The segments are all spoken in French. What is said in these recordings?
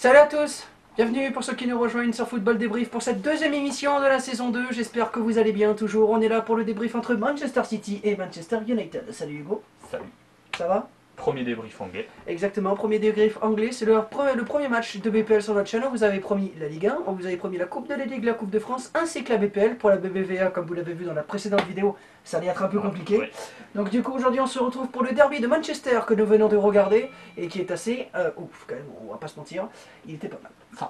Salut à tous, bienvenue pour ceux qui nous rejoignent sur Football Débrief pour cette deuxième émission de la saison 2. J'espère que vous allez bien toujours. On est là pour le débrief entre Manchester City et Manchester United. Salut Hugo. Salut. Ça va? Premier débrief anglais. Exactement, premier débrief anglais. C'est le premier match de BPL sur notre chaîne. On vous avait promis la Ligue 1, on vous avait promis la Coupe de la Ligue, la Coupe de France, ainsi que la BPL. Pour la BBVA, comme vous l'avez vu dans la précédente vidéo, ça allait être un peu compliqué. Ouais. Donc du coup, aujourd'hui, on se retrouve pour le derby de Manchester que nous venons de regarder et qui est assez ouf quand même, on va pas se mentir. Il était pas mal. Ça va.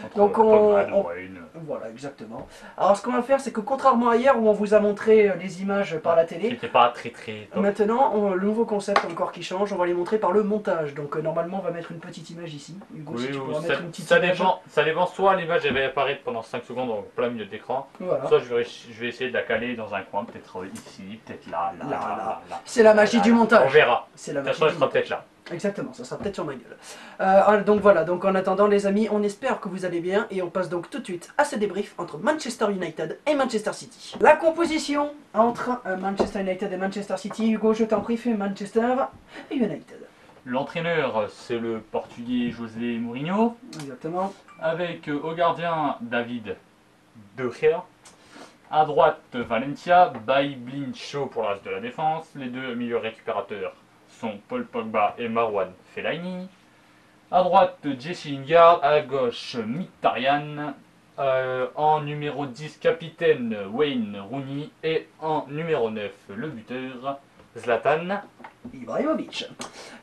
Entre Donc Pogba, De Bruyne. Voilà, exactement. Alors ce qu'on va faire, c'est que contrairement à hier où on vous a montré les images par la Qui télé, n'était pas très top. maintenant, le nouveau concept encore qui change, on va les montrer par le montage. Donc normalement, on va mettre une petite image ici. Hugo, si tu pourras mettre une petite image. Ça dépend, soit l'image elle va apparaître pendant 5 secondes en plein milieu de l'écran, Voilà. soit je vais essayer de la caler dans un coin, peut-être ici, peut-être là. C'est la magie du montage. On verra. C'est la De magie toute façon, elle du sera montage. peut-être là. Exactement, ça sera peut-être sur ma gueule. Donc voilà, donc en attendant les amis, on espère que vous allez bien et on passe donc tout de suite à ce débrief entre Manchester United et Manchester City. La composition entre Manchester United et Manchester City, Hugo, je t'en prie, fais Manchester et United. L'entraîneur, c'est le portugais José Mourinho, Exactement. avec au gardien David De Gea. À droite, Valencia, Bailly Shaw pour le reste de la défense. Les deux milieux récupérateurs sont Paul Pogba et Marwan Fellaini. À droite, Jesse Lingard. À gauche, Mkhitaryan. En numéro 10, capitaine Wayne Rooney. Et en numéro 9, le buteur Zlatan Ibrahimovic.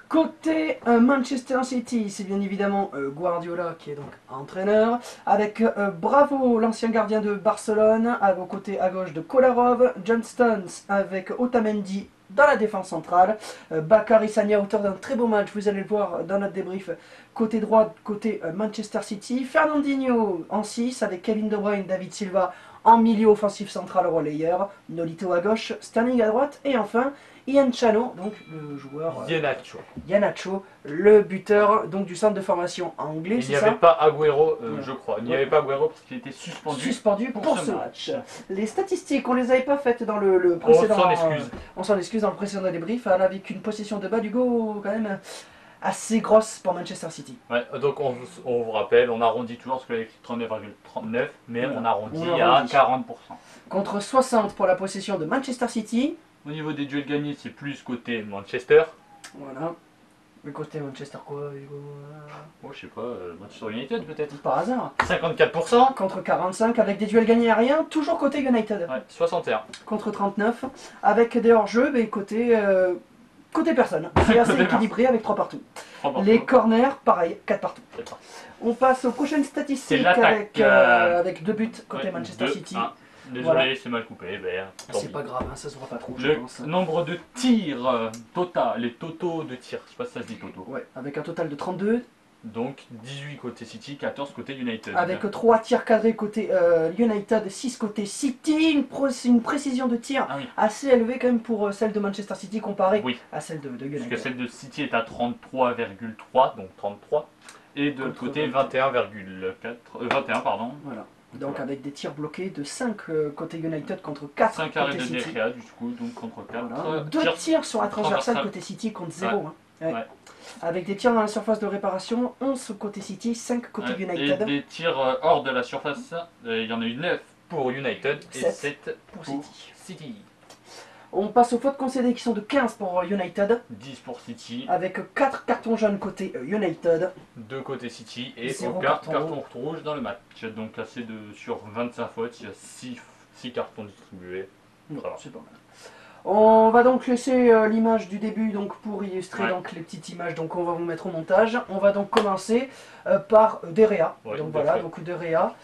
Côté Manchester City, c'est bien évidemment Guardiola qui est donc entraîneur, avec Bravo, l'ancien gardien de Barcelone, au côté à gauche de Kolarov, John Stones avec Otamendi dans la défense centrale, Bakary Sagna, auteur d'un très beau match, vous allez le voir dans notre débrief, côté droit, côté Manchester City, Fernandinho en 6 avec Kevin De Bruyne, David Silva en milieu offensif central relayeur, Nolito à gauche, Sterling à droite, et enfin Ian Chano, donc le joueur Iheanacho, le buteur donc du centre de formation anglais. Il n'y avait pas Agüero, je crois. Il n'y avait pas Agüero parce qu'il était suspendu pour ce match. Les statistiques, on les avait pas faites dans le précédent. On s'en excuse dans le précédent débrief, avec une possession de balle d'Hugo quand même assez grosse pour Manchester City. Ouais, donc on vous rappelle, on arrondit toujours parce qu'il y a écrit 39,39, mais on arrondit à 40%. Contre 60 pour la possession de Manchester City. Au niveau des duels gagnés, c'est plus côté Manchester. Voilà. Mais côté Manchester quoi, Hugo? Oh, je sais pas, Manchester United peut-être. Par hasard. 54%. Contre 45 avec des duels gagnés à rien, toujours côté United. Ouais, 61. Contre 39 avec des hors-jeux, mais côté personne. C'est assez équilibré avec 3 partout. Les corners, pareil, 4 partout. On passe aux prochaines statistiques avec 2 buts côté Manchester City. Désolé, voilà. C'est mal coupé. C'est pas grave, hein, ça se voit pas trop. Le nombre de tirs total, les totaux de tirs, je sais pas si ça se dit toto. Ouais, avec un total de 32. Donc 18 côté City, 14 côté United. Avec 3 tirs cadrés côté United, 6 côté City, une précision de tir assez élevée quand même pour celle de Manchester City comparée à celle de United. Parce que celle de City est à 33,3, donc 33, et de l'autre côté 21,4, pardon. Voilà. Donc avec des tirs bloqués de 5 côté United contre 4 5 côté arrêts de City. DRA du coup, donc contre 4. Voilà. 2 tirs sur la transversale côté City contre 0. Ouais. Avec des tirs dans la surface de réparation, 11 côté City, 5 côté United. Et des tirs hors de la surface, il y en a eu 9 pour United et 7 pour City. On passe aux fautes concédées qui sont de 15 pour United. 10 pour City. Avec 4 cartons jaunes côté United. 2 côté City et aucun carton rouge dans le match. Donc assez sur 25 fautes, il y a 6 cartons distribués. C'est pas mal. On va donc laisser l'image du début donc, pour illustrer donc, les petites images donc, qu'on va vous mettre au montage. On va donc commencer par De Gea. Donc voilà, donc De Gea.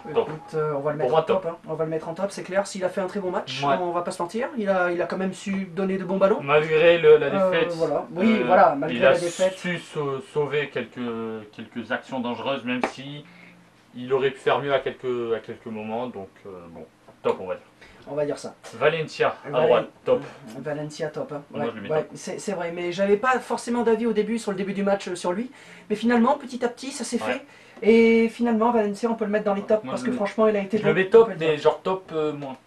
Écoute, on va le mettre en top. Hein. On va le mettre en top, c'est clair. S'il a fait un très bon match, on va pas se mentir. Il a quand même su donner de bons ballons. Malgré la défaite. Voilà. Oui, voilà, malgré la défaite. Il a su sauver quelques actions dangereuses, même si il aurait pu faire mieux à quelques moments. Donc bon, top on va dire. On va dire ça. Valencia, à droite, top. Valencia, top. Hein. Moi, je le mets top. C'est vrai, mais j'avais pas forcément d'avis au début sur le début du match sur lui. Mais finalement, petit à petit, ça s'est fait. Et finalement, Valencia, on peut le mettre dans les tops parce que franchement, il a été. Je le mets top, mais genre top moins.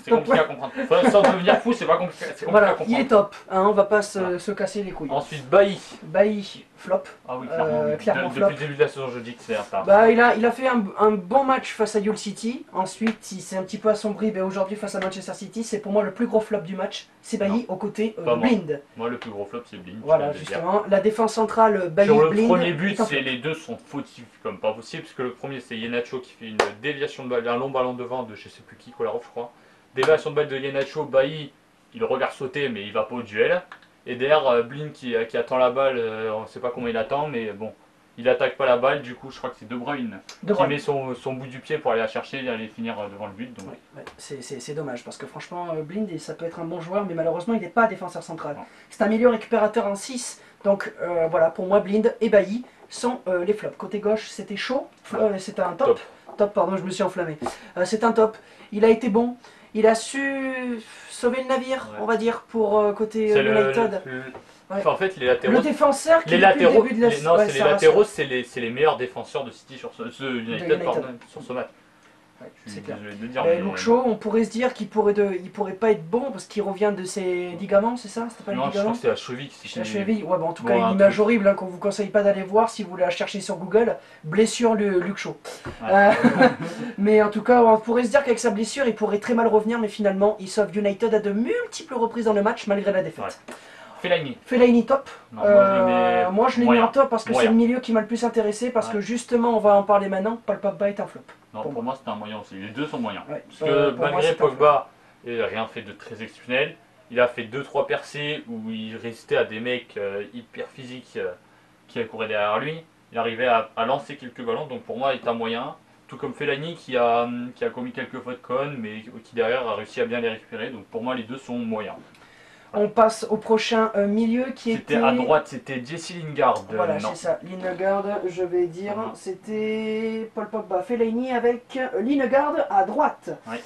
C'est compliqué à comprendre. Sans devenir fou, c'est pas compliqué. Voilà, il est top. Hein, on va pas se casser les couilles. Ensuite, Bailly. Bailly, flop. Ah oui, clairement. Clairement flop. Depuis le début de la saison, je dis que c'est un tard. Bah, il a fait un bon match face à Hull City. Ensuite, il s'est un petit peu assombri. Mais aujourd'hui, face à Manchester City, c'est pour moi le plus gros flop du match. C'est Bailly aux côtés de Blind. Moi, le plus gros flop, c'est Blind. Voilà, justement. La défense centrale, Bailly, Sur le Blind. premier but, les deux sont fautifs comme pas possible. Parce que le premier, c'est Iheanacho qui fait une déviation de balle, un long ballon devant de je sais plus qui, Kolarov, je crois. Déviation de balle de Iheanacho, Bailly, il regarde sauter, mais il va pas au duel. Et derrière, Blind qui attend la balle, on ne sait pas comment il attend, mais bon, il attaque pas la balle, du coup je crois que c'est De Bruyne qui met son bout du pied pour aller la chercher et aller finir devant le but. Donc... Ouais, c'est dommage, parce que franchement, Blind, ça peut être un bon joueur, mais malheureusement il n'est pas défenseur central. C'est un milieu récupérateur en 6, donc voilà, pour moi Blind et Bailly sont les flops. Côté gauche, c'était chaud, c'était un top. Top, pardon, je me suis enflammé. C'est un top, il a été bon. Il a su sauver le navire, on va dire, pour côté United. Enfin, en fait, les latéraux. Le défenseur qui les latéraux, depuis le début de la... non, les latéraux, c'est les meilleurs défenseurs de City sur United. Pardon, sur ce match. Ouais, c'est clair. De dire, Luke Shaw, on pourrait se dire qu'il pourrait pas être bon parce qu'il revient de ses ligaments, c'est ça? C'était pas non, les ligaments? je crois que c'est la cheville. La cheville, ouais, bon, en tout cas, une image horrible hein, qu'on vous conseille pas d'aller voir si vous la cherchez sur Google. Blessure Luke Shaw. Ouais. Mais en tout cas, on pourrait se dire qu'avec sa blessure, il pourrait très mal revenir, mais finalement, il sauve United à de multiples reprises dans le match malgré la défaite. Ouais. Fellaini top. Non, moi je l'ai mis en top parce que c'est le milieu qui m'a le plus intéressé parce que justement on va en parler maintenant. Paul Pogba est un flop. Non, pour moi c'est un moyen aussi. Les deux sont moyens. Ouais. Parce que malgré Pogba, il n'a rien fait de très exceptionnel. Il a fait 2-3 percées où il résistait à des mecs hyper physiques qui couraient derrière lui. Il arrivait à lancer quelques ballons, donc pour moi il est un moyen. Tout comme Fellaini qui a commis quelques fautes connes mais qui derrière a réussi à bien les récupérer. Donc pour moi les deux sont moyens. On passe au prochain milieu qui était... à droite, c'était Jesse Lingard. Voilà, c'est ça. Lingard, je vais dire, c'était Paul Pogba, Fellaini avec Lingard à droite. Oui.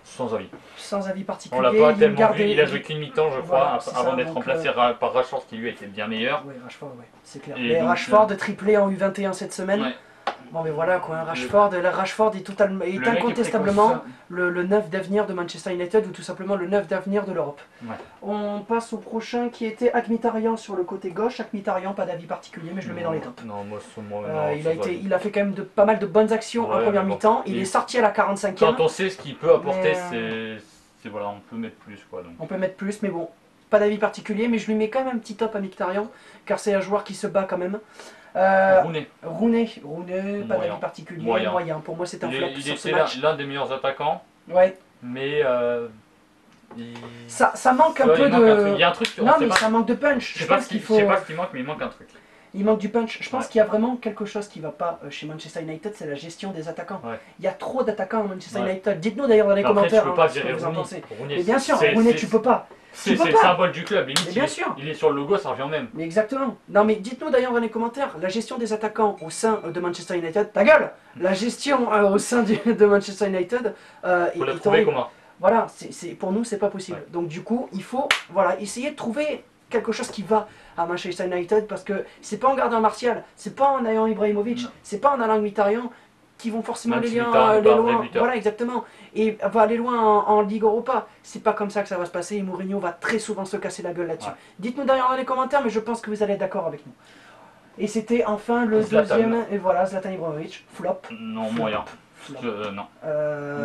Sans avis. Sans avis particulier. On l'a pas tellement vu, il a joué qu'une mi-temps, je crois, avant d'être remplacé par Rashford qui lui a été bien meilleur. Oui, Rashford, oui, c'est clair. Mais Rashford triplé en U21 cette semaine. Ouais. Bon mais voilà quoi, Rashford est incontestablement le 9 d'avenir de Manchester United ou tout simplement le 9 d'avenir de l'Europe. Ouais. On passe au prochain qui était Mkhitaryan sur le côté gauche. Mkhitaryan, pas d'avis particulier mais je le mets dans les tops. Non, moi, il a fait quand même pas mal de bonnes actions en première mi-temps. Il est sorti à la 45e. Quand on sait ce qu'il peut apporter, voilà, on peut mettre plus quoi. Donc. On peut mettre plus mais bon, pas d'avis particulier mais je lui mets quand même un petit top à Mkhitaryan car c'est un joueur qui se bat quand même. Rooney, pas d'avis particulier, moyen. Pour moi, c'est un flop sur ce match. Il était l'un des meilleurs attaquants. Ouais. Mais ça manque un peu de. Il y a un truc. Non, mais ça manque de punch. Je sais pas ce qu'il manque, mais il manque un truc. Il manque du punch. Je pense qu'il y a vraiment quelque chose qui ne va pas chez Manchester United, c'est la gestion des attaquants. Ouais. Il y a trop d'attaquants à Manchester United. Dites-nous d'ailleurs dans les commentaires ce que vous en pensez. Mais bien sûr, Rooney, tu peux pas. C'est le symbole du club, bien sûr. Il est sur le logo, ça revient même. Mais exactement. Non mais dites-nous d'ailleurs dans les commentaires, la gestion des attaquants au sein de Manchester United, ta gueule. La gestion au sein de Manchester United faut la trouver comment. Voilà, pour nous c'est pas possible. Ouais. Donc du coup, il faut essayer de trouver quelque chose qui va à Manchester United parce que c'est pas en gardant Martial, c'est pas en ayant Ibrahimovic, c'est pas en allant Mkhitaryan qui vont forcément aller loin. Voilà, exactement. Et va aller loin en Ligue Europa. C'est pas comme ça que ça va se passer et Mourinho va très souvent se casser la gueule là-dessus. Ouais. Dites-nous d'ailleurs dans les commentaires, mais je pense que vous allez être d'accord avec nous. Et c'était enfin le deuxième, et voilà, Zlatan Ibrahimovic, flop. Non, moyen. Non.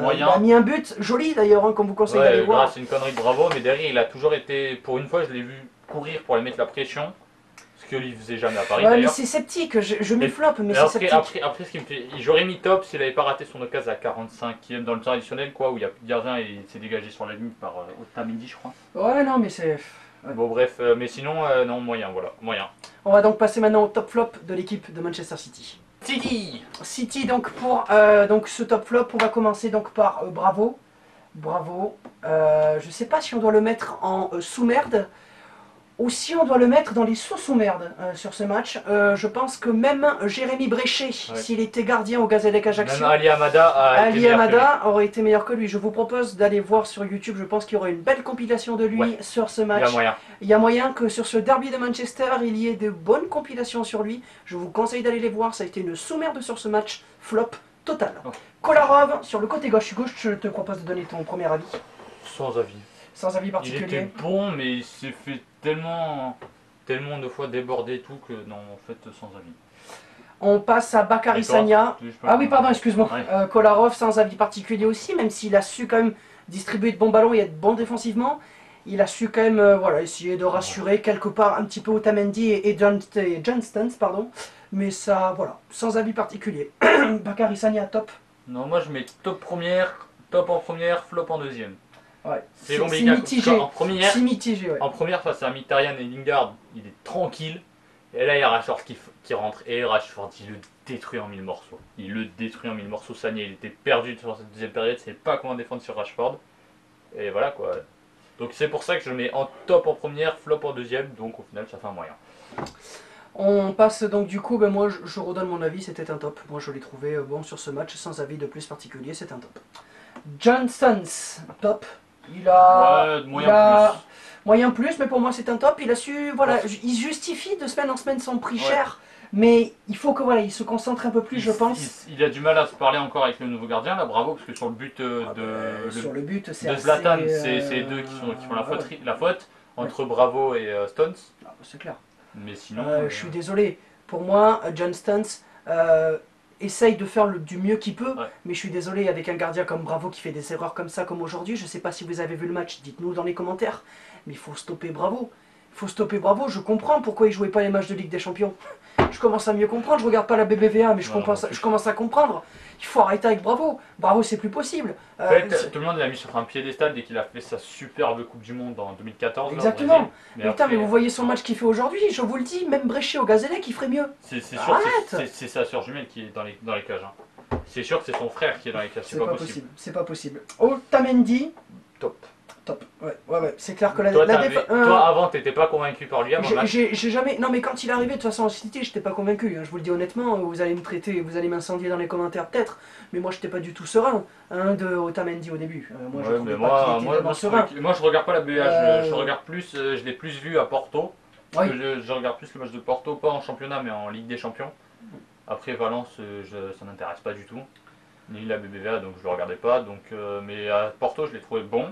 Moyen. Il a mis un but, joli d'ailleurs, hein, comme vous conseille d'aller voir. C'est une connerie de Bravo, mais derrière il a toujours été, pour une fois je l'ai vu courir pour aller mettre la pression. Ce qu'il ne faisait jamais à Paris d'ailleurs. Mais c'est sceptique, je mets flop, mais c'est sceptique. Après, ce qui me fait, j'aurais mis top s'il n'avait pas raté son occasion à 45e dans le temps additionnel, quoi, où il y a plus de gardien et il s'est dégagé sur la ligne par Otamendi, je crois. Ouais, non, mais c'est... Ouais. Bon, bref, mais sinon, non, moyen, voilà, moyen. On va donc passer maintenant au top flop de l'équipe de Manchester City. City, donc pour ce top flop, on va commencer donc par Bravo. Je sais pas si on doit le mettre en sous-merde. Ou si on doit le mettre dans les sous-sous-merdes sur ce match, je pense que même Jérémy Bréchet, s'il était gardien au Gazélec Ajaccio, même Ali Amada aurait été meilleur que lui. Je vous propose d'aller voir sur YouTube, je pense qu'il y aura une belle compilation de lui sur ce match. Il y a moyen que sur ce derby de Manchester, il y ait de bonnes compilations sur lui. Je vous conseille d'aller les voir, ça a été une sous-merde sur ce match, flop total. Kolarov, sur le côté gauche, je te propose de donner ton premier avis. Sans avis. Sans avis particulier. Il était bon, mais il s'est fait tellement tellement de fois débordé et tout que non, en fait, sans avis. On passe à Bakary Et toi, Sagna. je sais pas Ah oui, comment- pardon, excuse-moi. Ouais. Kolarov, sans avis particulier aussi, même s'il a su quand même distribuer de bons ballons et être bon défensivement. Il a su quand même voilà, essayer de rassurer quelque part un petit peu Otamendi et John Stones, pardon. Mais ça, voilà, sans avis particulier. Bakary Sagna, top. Non, moi je mets top en première, flop en deuxième. Ouais, C'est c'est compliqué parce qu'en mitigé. C'est première, mitigé, ouais. en première face à Mkhitaryan et Lingard, il est tranquille. Et là, il y a Rashford qui rentre. Et Rashford, il le détruit en mille morceaux. Il le détruit en mille morceaux. Sagna, il était perdu sur cette deuxième période. Il savait pas comment défendre sur Rashford. Et voilà quoi. Donc c'est pour ça que je le mets en top en première, flop en deuxième. Donc au final, ça fait un moyen. On passe donc du coup, ben moi je redonne mon avis, c'était un top. Moi je l'ai trouvé bon sur ce match, sans avis de plus particulier, c'est un top. Johnsons, top. Ouais, moyen plus. Moyen plus, mais pour moi c'est un top. Il a su, voilà, Pense- il justifie de semaine en semaine son prix Ouais. cher, mais il faut que voilà, il se concentre un peu plus, je pense. Il a du mal à se parler encore avec le nouveau gardien, là, bravo, parce que sur le but Sur le but, c'est de assez, Zlatan, c'est deux qui font ouais. la faute entre Bravo et Stones. Ah, c'est clair. Mais sinon. Je suis désolé. Pour moi, John Stones essaye de faire du mieux qu'il peut, Ouais. mais je suis désolé, avec un gardien comme Bravo qui fait des erreurs comme ça, comme aujourd'hui, je ne sais pas si vous avez vu le match, dites-nous dans les commentaires, mais il faut stopper Bravo. Il faut stopper Bravo, je comprends pourquoi il jouait pas les matchs de Ligue des Champions. Je commence à mieux comprendre, je regarde pas la BBVA, mais je commence à comprendre. Il faut arrêter avec Bravo. Bravo, c'est plus possible. En fait, tout le monde l'a mis sur un piédestal dès qu'il a fait sa superbe Coupe du Monde en 2014. Exactement. Là, au Brésil. Mais putain, après, mais vous voyez son match qu'il fait aujourd'hui, je vous le dis, même Bréchet au Gazélec, il ferait mieux. c'est sûr Arrête. c'est sa soeur jumelle qui est dans les cages. Hein. C'est sûr que c'est son frère qui est dans les cages, c'est pas possible. C'est pas possible. Otamendi, Top. top. Ouais. C'est clair que Toi, avant, t'étais pas convaincu par lui avant le match. j'ai jamais. Non, mais quand il est arrivé, de toute façon, en City, j'étais pas convaincu. Hein, je vous le dis honnêtement, vous allez me traiter, vous allez m'incendier dans les commentaires peut-être, mais moi, j'étais pas du tout serein de Otamendi au début. Moi, je trouvais pas qu'il était vraiment serein. Moi, je regarde pas la BA, je regarde plus, je l'ai plus vu à Porto. Oui. Je regarde plus le match de Porto, pas en championnat, mais en Ligue des Champions. Après, Valence, ça m'intéresse pas du tout. Ni la BBVA, donc je le regardais pas. Donc, mais à Porto, je l'ai trouvé bon.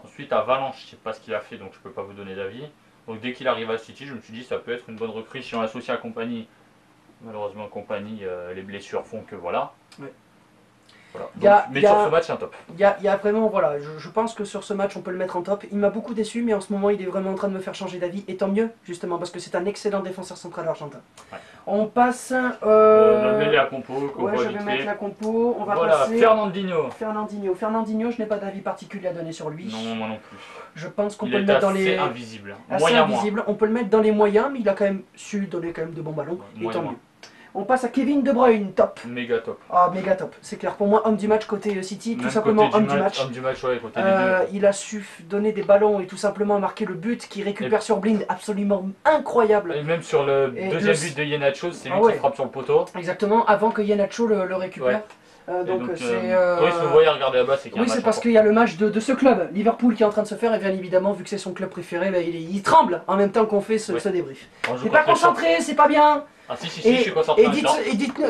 Ensuite, à Valence, je sais pas ce qu'il a fait, donc je peux pas vous donner d'avis. Donc, dès qu'il arrive à City, je me suis dit ça peut être une bonne recrue si on l'associe à Compagnie. Malheureusement, Compagnie, les blessures font que voilà. Ouais. Voilà. Donc, mais sur ce match, c'est un top. Il y a vraiment, voilà, je pense que sur ce match, on peut le mettre en top. Il m'a beaucoup déçu, mais en ce moment, il est vraiment en train de me faire changer d'avis. Et tant mieux, justement, parce que c'est un excellent défenseur central argentin. Ouais. On passe. Je mets la compo. Ouais, je vais mettre la compo. On va passer. Fernandinho, je n'ai pas d'avis particulier à donner sur lui. Non, moi non plus. Je pense qu'on peut le mettre dans les. Invisible. Assez invisible. On peut le mettre dans les moyens, mais il a quand même su donner quand même de bons ballons. Ouais, et tant mieux. On passe à Kevin De Bruyne, top. Méga top. Ah, méga top. C'est clair. Pour moi, homme du match côté City, même tout simplement homme du match. Homme du match, ouais, côté des deux. Il a su donner des ballons et tout simplement marquer le but qui récupère sur Blind, absolument incroyable. Et même sur le deuxième but de Iheanacho, c'est lui qui frappe sur le poteau. Exactement, avant que Iheanacho le récupère. Ouais. Donc c'est. Oui, si vous voyez, regardez là-bas, c'est qu'il y a oui, c'est parce qu'il y a le match de ce club, Liverpool, qui est en train de se faire, et bien évidemment, vu que c'est son club préféré, ben, il tremble en même temps qu'on fait ce débrief. C'est pas concentré, c'est pas bien. Ah si, je suis concentré.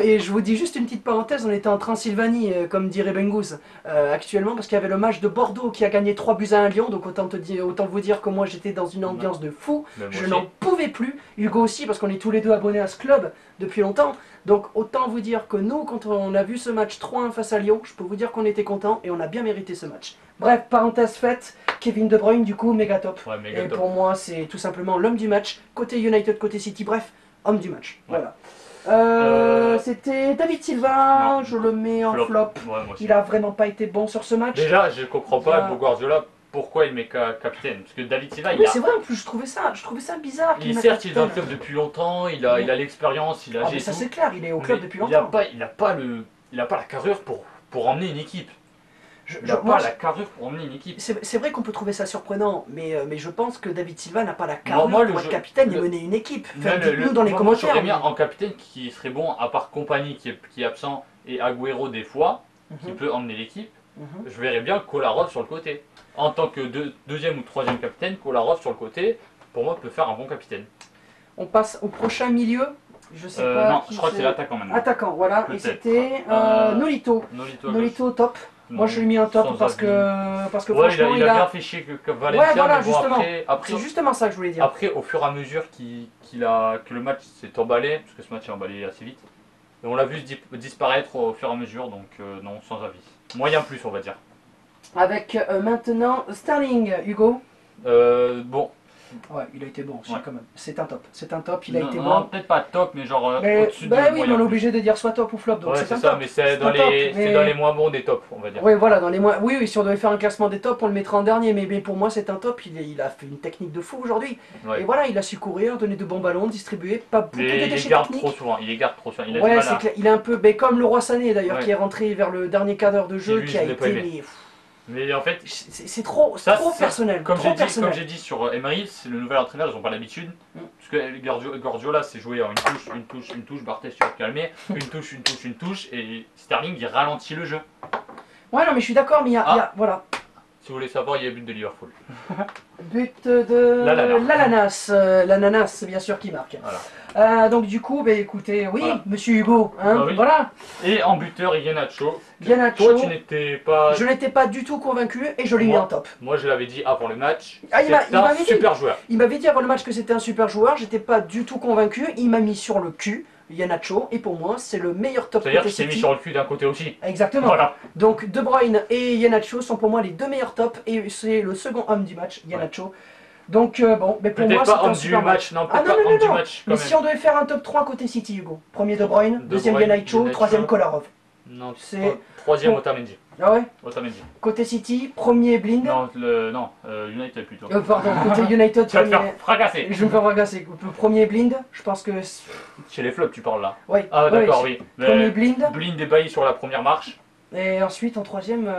Et je vous dis juste une petite parenthèse, on était en Transylvanie, comme dirait Bengouz, actuellement, parce qu'il y avait le match de Bordeaux qui a gagné 3-1 à Lyon, donc autant vous dire que moi j'étais dans une ambiance de fou, je n'en pouvais plus, Hugo aussi, parce qu'on est tous les deux abonnés à ce club depuis longtemps, donc autant vous dire que nous, quand on a vu ce match 3-1 face à Lyon, je peux vous dire qu'on était contents et on a bien mérité ce match. Bref, parenthèse faite, Kevin De Bruyne du coup, méga top. Ouais, méga top. Pour moi c'est tout simplement l'homme du match, côté United, côté City, bref. Homme du match, voilà. C'était David Silva, non, je le mets en flop. Ouais, il a vraiment pas été bon sur ce match. Déjà, je comprends pas Guardiola pourquoi il met capitaine. Parce que David Silva, oui, c'est vrai, en plus je trouvais ça bizarre. Certes, il est dans le club depuis longtemps, il a l'expérience, il a. Mais ça c'est clair, il est au club depuis longtemps. Il a pas la carrure pour emmener une équipe. Il n'a pas la carrure pour emmener une équipe. C'est vrai qu'on peut trouver ça surprenant, mais je pense que David Silva n'a pas la carrure pour être capitaine et mener une équipe. Dites-nous dans les commentaires. Moi, j'aurais bien en capitaine qui serait bon, à part Compagnie qui est absent et Agüero des fois, qui peut emmener l'équipe. Je verrais bien Kolarov sur le côté. En tant que deuxième ou troisième capitaine, Kolarov sur le côté, pour moi, peut faire un bon capitaine. On passe au prochain milieu. Je sais pas. Non, je crois que c'est l'attaquant maintenant. Attaquant, voilà. Et c'était Nolito. Nolito top. Moi je lui ai mis un top sans parce avis. que Ouais, franchement il a bien fait chier que Valencia, Ouais, voilà, mais bon, justement. après, C'est justement ça que je voulais dire. après, au fur et à mesure que le match s'est emballé, parce que ce match est emballé assez vite, et on l'a vu disparaître au fur et à mesure, donc non, sans avis. Moyen plus, on va dire. Avec maintenant Sterling, Hugo. Bon, Ouais, il a été bon aussi Ouais. quand même. C'est un top, il a non, été non, bon. peut-être pas top, mais genre Mais au-dessus de bah oui, mais moyen on est plus. obligé de dire soit top ou flop, donc Ouais, c'est c'est un ça, top. mais c'est C'est dans un top, les, c'est mais- dans les moins bons des tops, on va dire. Oui, voilà, dans les mois. Oui, oui, si on devait faire un classement des tops, on le mettrait en dernier, mais pour moi c'est un top. Il a fait une technique de fou aujourd'hui. Ouais. Et voilà, il a su courir, donner de bons ballons, distribuer, pas beaucoup de Mais il les déchets garde techniques. trop souvent, il les garde trop souvent. Il a du Ouais, mal c'est à. clair. Il est un peu comme le Roi Sané d'ailleurs, Ouais. qui est rentré vers le dernier quart d'heure de jeu, lui, qui je a l'ai pas été. aimé. Mais, Mais en fait, c'est trop, ça, trop personnel. comme Trop j'ai personnel. dit sur Emery, c'est le nouvel entraîneur, ils n'ont pas l'habitude. Mm. Parce que Guardiola, c'est joué en une touche, Barthez, tu vas te calmer, une touche, et Sterling, il ralentit le jeu. Ouais, non, mais je suis d'accord, mais voilà. Si vous voulez savoir, il y a but de Liverpool. But de L'ananas. L'ananas, bien sûr, qui marque. Voilà. Donc du coup, bah, écoutez, oui, Voilà. monsieur Hugo, hein, Bah oui. voilà. Et en buteur, Iheanacho. Iheanacho. Toi, tu n'étais pas. Je n'étais pas du tout convaincu et je l'ai mis en top. Moi, je l'avais dit avant le match. Ah, C'est un super joueur. Il m'avait dit avant le match que c'était un super joueur, j'étais pas du tout convaincu, il m'a mis sur le cul, Iheanacho, et pour moi, c'est le meilleur top C'est-à-dire côté qu'il s'est mis City. sur le cul d'un côté aussi. Exactement. Voilà. Donc De Bruyne et Iheanacho sont pour moi les deux meilleurs tops et c'est le second homme du match, Iheanacho. Donc bon, mais pour moi Peut-être pas c'était un homme du super match, non, Ah peut-être pas homme du match quand Mais même. si on devait faire un top 3 côté City, Hugo. Premier De Bruyne, deuxième Bruyne, Iheanacho, Iheanacho. troisième Kolarov. Non, C'est- troisième Bon. Otamendi. Ah ouais. Otamendi. Côté City, premier Blind. Non, United plutôt. Pardon, côté United, Tu vas te premier... faire fracasser. Je vais me faire fracasser. Premier Blind, je pense que... Chez les flops, tu parles là. Ouais. Ah, ouais, d'accord, ouais. oui. Premier Blind. Blind et Bailly sur la première marche. Et ensuite, en troisième,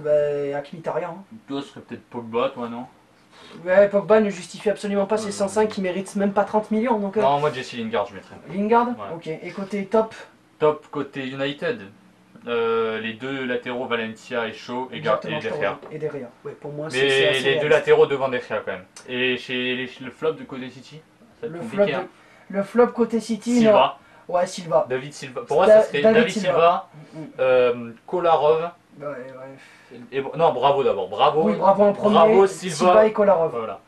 Mkhitaryan. Hein. Toi, ce serait peut-être Pogba, toi, non? Ouais, Pogba ne justifie absolument pas ses 105, il mérite même pas 30 millions. Donc, Non, moi, Jesse Lingard, je mettrais. Lingard. Ouais. Ok. Et côté top. Top côté United. Les deux latéraux, Valencia et Shaw et De Gea. Et De Gea. Ouais, pour moi, c'est Mais assez les deux réaliste. latéraux devant De Gea quand même. Et le flop de côté City, ça va être Le flop, compliqué. Hein. le flop côté City, Silva, non. Ouais, Silva. David Silva. Pour moi, ça serait David Silva, Kolarov. Ouais, ouais. Et, non, bravo d'abord. Bravo. Oui, bravo en premier. Bravo, Silva. et Kolarov. Voilà.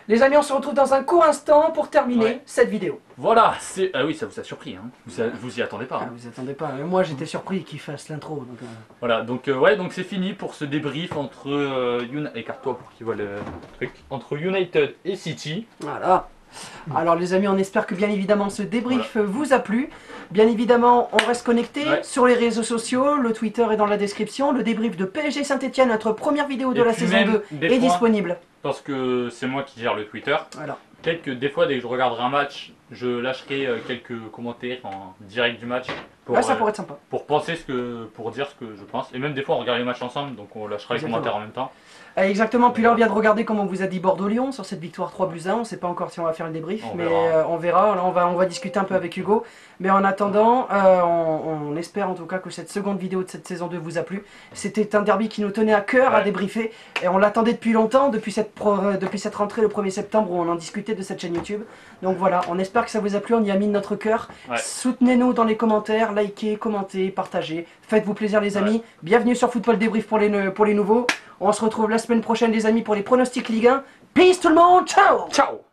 Les amis, on se retrouve dans un court instant pour terminer Ouais. cette vidéo. Voilà, c'est. Ah oui, ça vous a surpris, hein. Vous y attendez pas. Hein. Vous attendez pas. Moi, j'étais surpris qu'il fasse l'intro. Donc, Voilà, donc ouais, donc c'est fini pour ce débrief entre écarte-toi pour qu'ils voient le truc. Entre United et City. Voilà. Alors les amis, on espère que bien évidemment ce débrief vous a plu. Bien évidemment, on reste connecté sur les réseaux sociaux, le Twitter est dans la description. Le débrief de PSG Saint-Etienne, notre première vidéo de Et la puis saison même 2, des est fois, disponible. Parce que c'est moi qui gère le Twitter. Voilà. Des fois, dès que je regarderai un match, je lâcherai quelques commentaires en direct du match. Ça pourrait être sympa. Pour pour dire ce que je pense. Et même des fois, on regarde les matchs ensemble, donc on lâchera les commentaires en même temps. Exactement, puis là on vient de regarder comme on vous a dit Bordeaux-Lyon sur cette victoire 3-1, on ne sait pas encore si on va faire le débrief, On mais verra. on verra, là on va discuter un peu avec Hugo, mais en attendant, on espère en tout cas que cette seconde vidéo de cette saison 2 vous a plu. C'était un derby qui nous tenait à cœur à débriefer, et on l'attendait depuis longtemps, depuis cette rentrée le 1er septembre où on en discutait de cette chaîne YouTube. Donc voilà, on espère que ça vous a plu, on y a mis de notre cœur. Ouais. Soutenez-nous dans les commentaires, likez, commentez, partagez, faites-vous plaisir les amis. Bienvenue sur Football Débrief pour les nouveaux. On se retrouve la semaine prochaine les amis pour les pronostics Ligue 1. Peace tout le monde, ciao. Ciao.